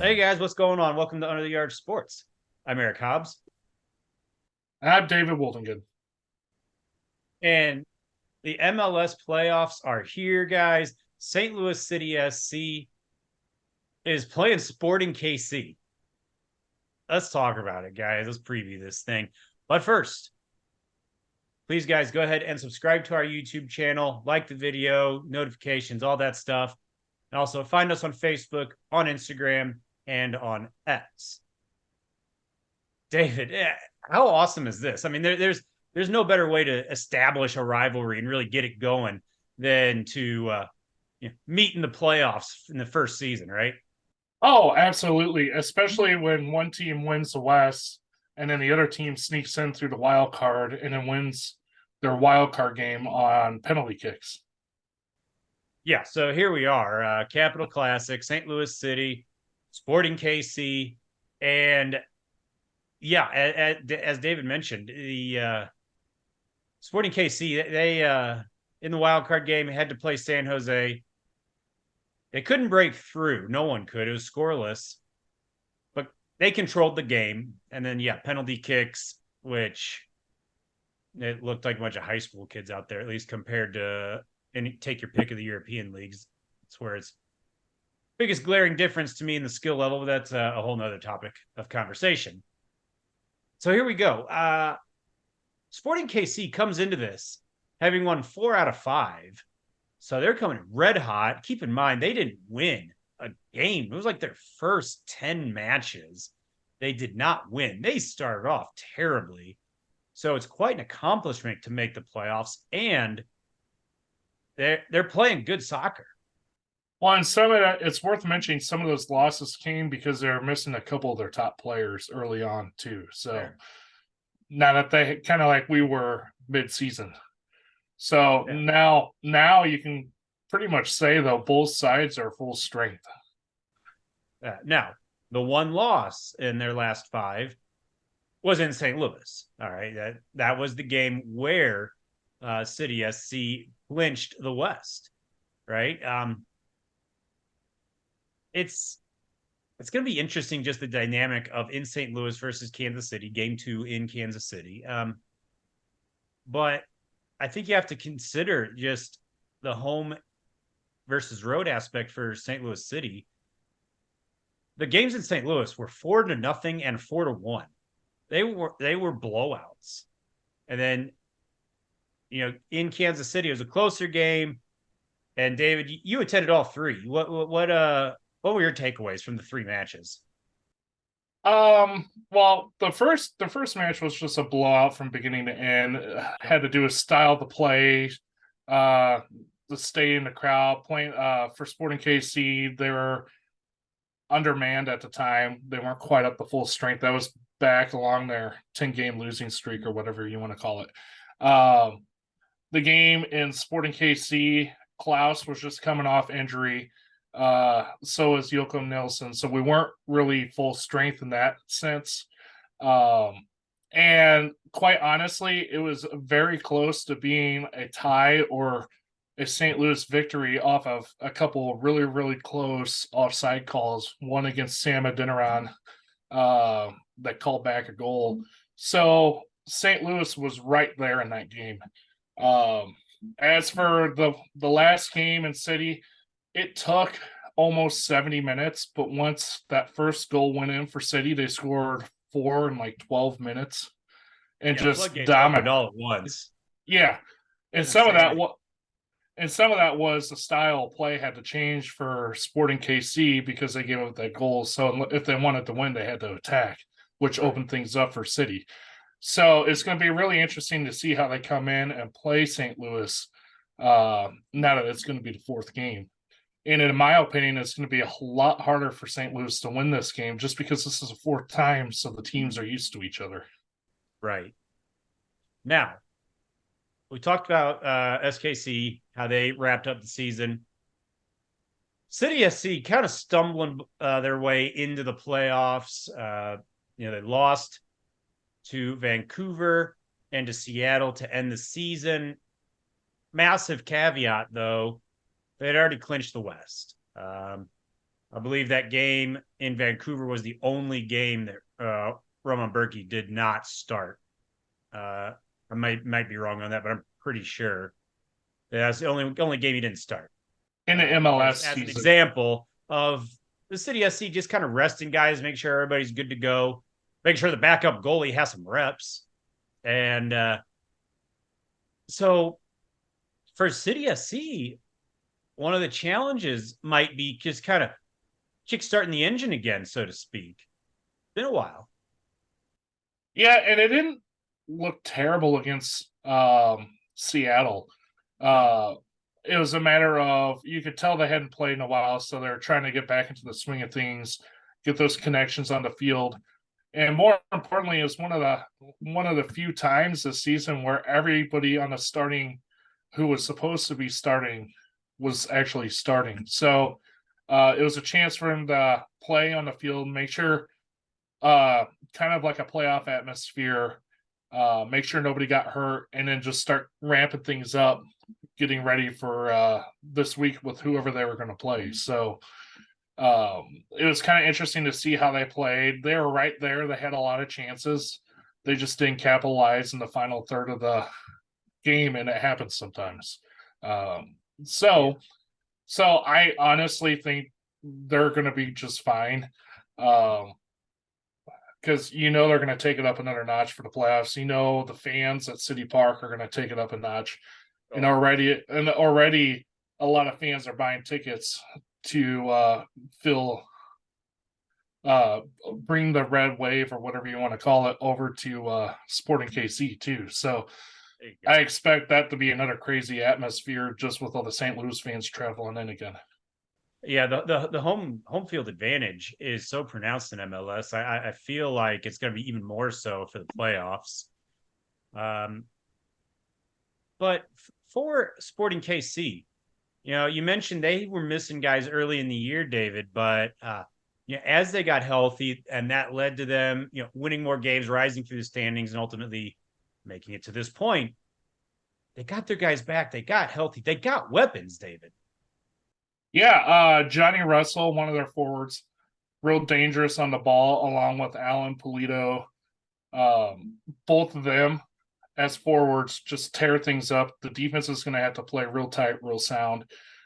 Hey guys, what's going on? Welcome to Under the Yard Sports. I'm Eric Hobbs, I'm David Woldingen. and the MLS playoffs are here, guys. St. Louis City SC is playing Sporting KC. Let's talk about it, guys. Let's preview this thing. But first, please, guys, go ahead and subscribe to our YouTube channel, like the video, notifications, all that stuff. And also find us on Facebook, on Instagram, and on X. David, how awesome is this? I mean, there's no better way to establish a rivalry and really get it going than to meet in the playoffs in the first season, right? Oh, absolutely. Especially when one team wins the West and then the other team sneaks in through the wild card and then wins their wild card game on penalty kicks. Yeah, so here we are, Capital Classic, St. Louis City, Sporting KC, and yeah, as David mentioned, the Sporting KC they in the wild card game had to play San Jose. They couldn't break through. No one could. It was scoreless, but they controlled the game. And then, yeah, penalty kicks, which it looked like a bunch of high school kids out there, at least compared to, and take your pick of the European leagues. It's where it's biggest glaring difference to me in the skill level. But that's a whole nother topic of conversation. So here we go. Sporting KC comes into this having won 4 out of 5. So they're coming red hot. Keep in mind, they didn't win a game. It was like their first 10 matches. They did not win. They started off terribly. So it's quite an accomplishment to make the playoffs. And they're playing good soccer. Well, and some of that, it's worth mentioning some of those losses came because they're missing a couple of their top players early on, too. So There. now that they kind of like we were mid-season. So Yeah. now you can pretty much say, though, both sides are full strength. Now, the one loss in their last 5 was in St. Louis. All right. That was the game where City SC clinched the West. Right. It's going to be interesting, just the dynamic of in St. Louis versus Kansas City, game 2 in Kansas City. But I think you have to consider just the home versus road aspect for St. Louis City. The games in St. Louis were 4-0 and 4-1. They were blowouts. And then, in Kansas City, it was a closer game. And David, you attended all 3. What were your takeaways from the 3 matches? Well, the first match was just a blowout from beginning to end. Had to do with style of the play, the stay in the crowd. Playing for Sporting KC, they were undermanned at the time. They weren't quite up to full strength. That was back along their 10-game losing streak or whatever you want to call it. The game in Sporting KC, Klaus was just coming off injury. So is Joachim Nilsson. So we weren't really full strength in that sense. And quite honestly, it was very close to being a tie or a St. Louis victory off of a couple of really, really close offside calls, one against Sam Adeniran that called back a goal. So St. Louis was right there in that game. As for the last game in City, it took almost 70 minutes, but once that first goal went in for City, they scored 4 in like 12 minutes and Yeah, just floodgates opened dominant. all at once. Yeah. And It's some of that insanity. was the style of play had to change for Sporting KC because they gave up that goal. So if they wanted to win, they had to attack, which Right. opened things up for City. So it's going to be really interesting to see how they come in and play St. Louis now that it's going to be the 4th game. And in my opinion, it's going to be a lot harder for St. Louis to win this game just because this is the 4th time, so the teams are used to each other. Right. Now, we talked about SKC, how they wrapped up the season. City SC kind of stumbling their way into the playoffs. They lost to Vancouver and to Seattle to end the season. Massive caveat, though, they had already clinched the West. I believe that game in Vancouver was the only game that Roman Berkey did not start. I might be wrong on that, but I'm pretty sure that's the only game he didn't start. In the Just MLS as an season. example of the City SC just kind of resting guys, make sure everybody's good to go, make sure the backup goalie has some reps, and so for City SC, one of the challenges might be just kind of kickstarting the engine again, so to speak. Been a while. Yeah, and it didn't look terrible against Seattle. No. Uh, it was a matter of you could tell they hadn't played in a while, so they're trying to get back into the swing of things, get those connections on the field. And more importantly, it's one of the few times this season where everybody on the starting who was supposed to be starting was actually starting. So it was a chance for him to play on the field, make sure kind of like a playoff atmosphere, make sure nobody got hurt, and then just start ramping things up, getting ready for this week with whoever they were going to play. So it was kind of interesting to see how they played. They were right there. They had a lot of chances. They just didn't capitalize in the final third of the game, and it happens sometimes. Um, Yeah. so, so I honestly think they're going to be just fine. Because they're going to take it up another notch for the playoffs. The fans at City Park are going to take it up a notch, and Oh, already a lot of fans are buying tickets to fill uh bring the red wave or whatever you want to call it over to Sporting KC too. So there you I go. expect that to be another crazy atmosphere just with all the St. Louis fans traveling in again. Yeah, the home field advantage is so pronounced in MLS. I feel like it's going to be even more so for the playoffs. Um, but for Sporting KC, you mentioned they were missing guys early in the year, David, but as they got healthy, and that led to them, winning more games, rising through the standings, and ultimately making it to this point. They got their guys back. They got healthy. They got weapons, David. Yeah, Johnny Russell, one of their forwards, real dangerous on the ball, along with Alan Polito. Both of them as forwards just tear things up. The defense is going to have to play real tight, real sound.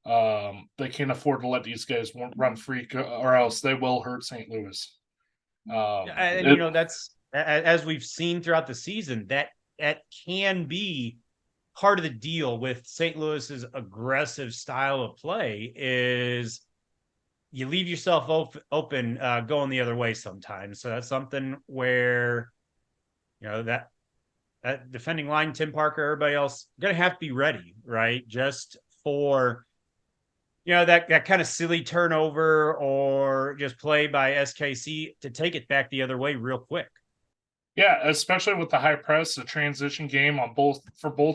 They can't afford to let these guys run free, or else they will hurt St. Louis. And It, that's as we've seen throughout the season, that can be part of the deal with St. Louis's aggressive style of play is you leave yourself open going the other way sometimes. So that's something where that defending line, Tim Parker, everybody else, gonna have to be ready, right? Just for that kind of silly turnover or just play by SKC to take it back the other way real quick. yeah, especially with the high press, the transition game on both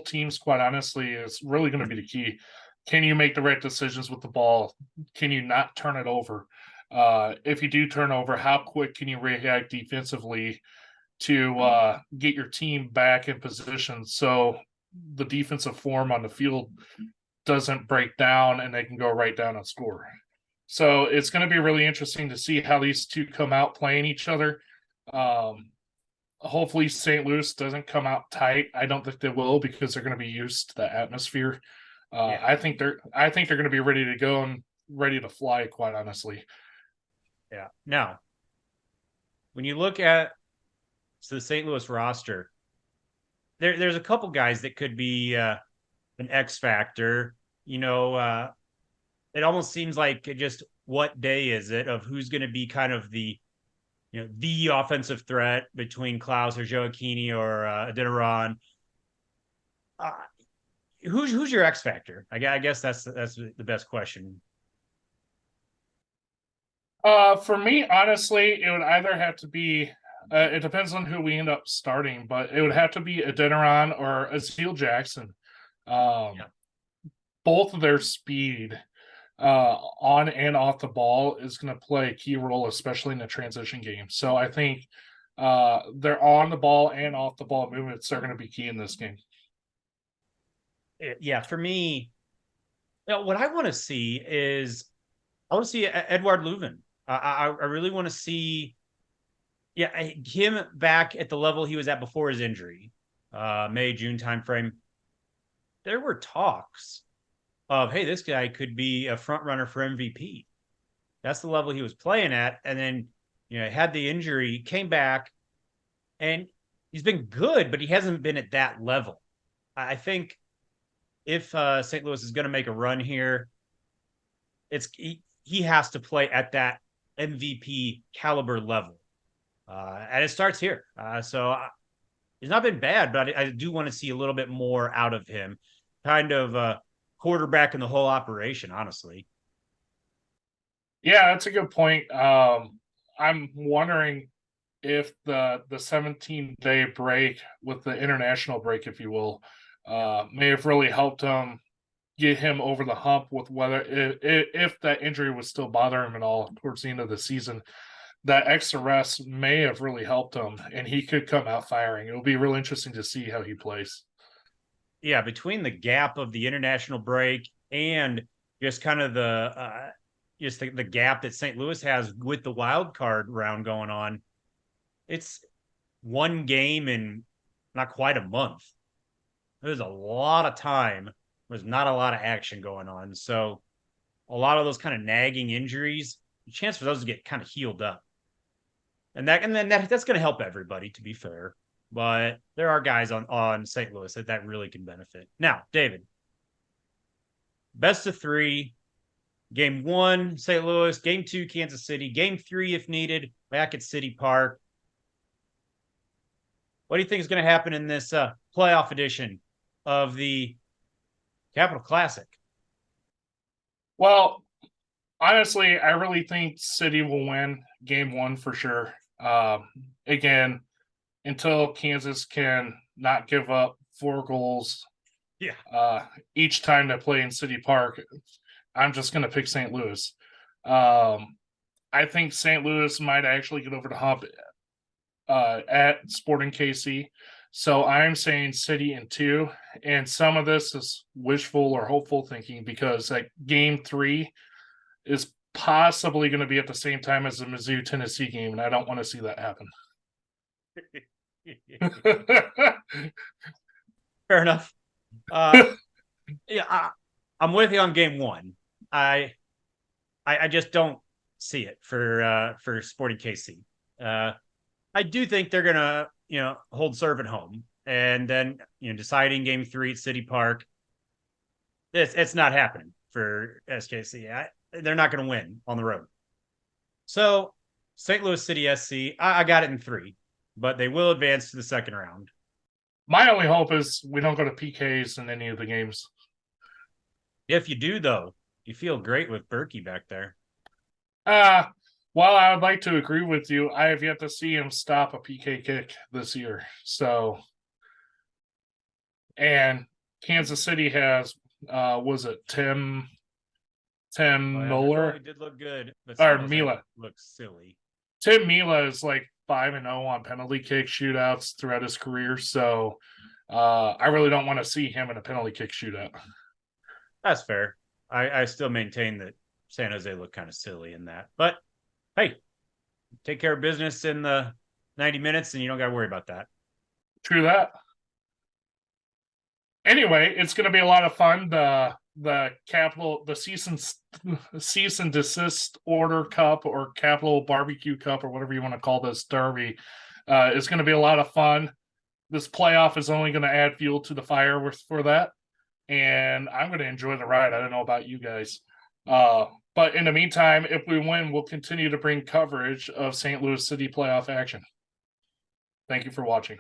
teams. Quite honestly, is really going to be the key. Can you make the right decisions with the ball? Can you not turn it over? If you do turn over, how quick can you react defensively to get your team back in position so the defensive form on the field doesn't break down and they can go right down and score. So it's going to be really interesting to see how these two come out playing each other. Um, Hopefully St. Louis doesn't come out tight. I don't think they will because they're going to be used to the atmosphere. Yeah, I think they're going to be ready to go and ready to fly. Quite honestly, yeah. Now, when you look at the St. Louis roster, there's a couple guys that could be an X factor. It almost seems like just what day is it of who's going to be kind of the offensive threat between Klaus or Joachini or Adeniran. Uh, who's your X factor? I guess that's the best question. for me, honestly, it would either have to be. It depends on who we end up starting, but it would have to be Adeniran or Azeel Jackson. Um, Yeah, Both of their speed on and off the ball is going to play a key role, especially in the transition game. So I think their on the ball and off the ball movements are going to be key in this game. yeah. For me, what I want to see is I want to see Edouard Leuven. I really want to see, him back at the level he was at before his injury, May June timeframe. There were talks of, hey, this guy could be a front runner for MVP. That's the level he was playing at, and then had the injury, came back, and he's been good, but he hasn't been at that level. I think if St. Louis is going to make a run here, he has to play at that MVP caliber level, and it starts here. So he's not been bad, but I do want to see a little bit more out of him, kind of quarterback in the whole operation, honestly. Yeah, that's a good point. I'm wondering if the 17-day break with the international break, if you will, may have really helped him get him over the hump with whether if that injury was still bothering him at all towards the end of the season. That extra rest may have really helped him, and he could come out firing. It'll be real interesting to see how he plays. Yeah, between the gap of the international break and just kind of the gap that St. Louis has with the wild card round going on, it's one game in not quite a month. There's a lot of time. There's not a lot of action going on. So a lot of those kind of nagging injuries, the chance for those to get kind of healed up. That's going to help everybody, to be fair. But there are guys on St. Louis that really can benefit. Now, David, best of three. Game 1, St. Louis. Game 2, Kansas City. Game 3, if needed, back at City Park. What do you think is going to happen in this playoff edition of the Capital Classic? Well, honestly, I really think City will win game 1 for sure. Again, until Kansas can not give up 4 goals each time they play in City Park, I'm just going to pick St. Louis. I think St. Louis might actually get over the hump at Sporting KC. So I'm saying City in 2. And some of this is wishful or hopeful thinking because like game 3 is possibly going to be at the same time as the Mizzou Tennessee game, and I don't want to see that happen. Fair enough. I'm with you on game 1. I just don't see it for Sporting KC. I do think they're gonna hold serve at home, and then deciding game 3 at City Park. It's not happening for SKC. They're not going to win on the road. So St. Louis City SC, I got it in 3, but they will advance to the second round. My only hope is we don't go to PKs in any of the games. If you do, though, you feel great with Berkey back there. While I would like to agree with you, I have yet to see him stop a PK kick this year. So, and Kansas City has, was it Tim Miller? He did look good, but or Mila looks silly. Tim Mila is like 5-0 on penalty kick shootouts throughout his career. So, I really don't want to see him in a penalty kick shootout. That's fair. I still maintain that San Jose looked kind of silly in that, but hey, take care of business in the 90 minutes, and you don't got to worry about that. True that. Anyway, it's going to be a lot of fun. The cease and desist order cup or Capital Barbecue Cup or whatever you want to call this derby is going to be a lot of fun. This playoff is only going to add fuel to the fire for that, and I'm going to enjoy the ride. I don't know about you guys. But in the meantime, if we win, we'll continue to bring coverage of St. Louis City playoff action. Thank you for watching.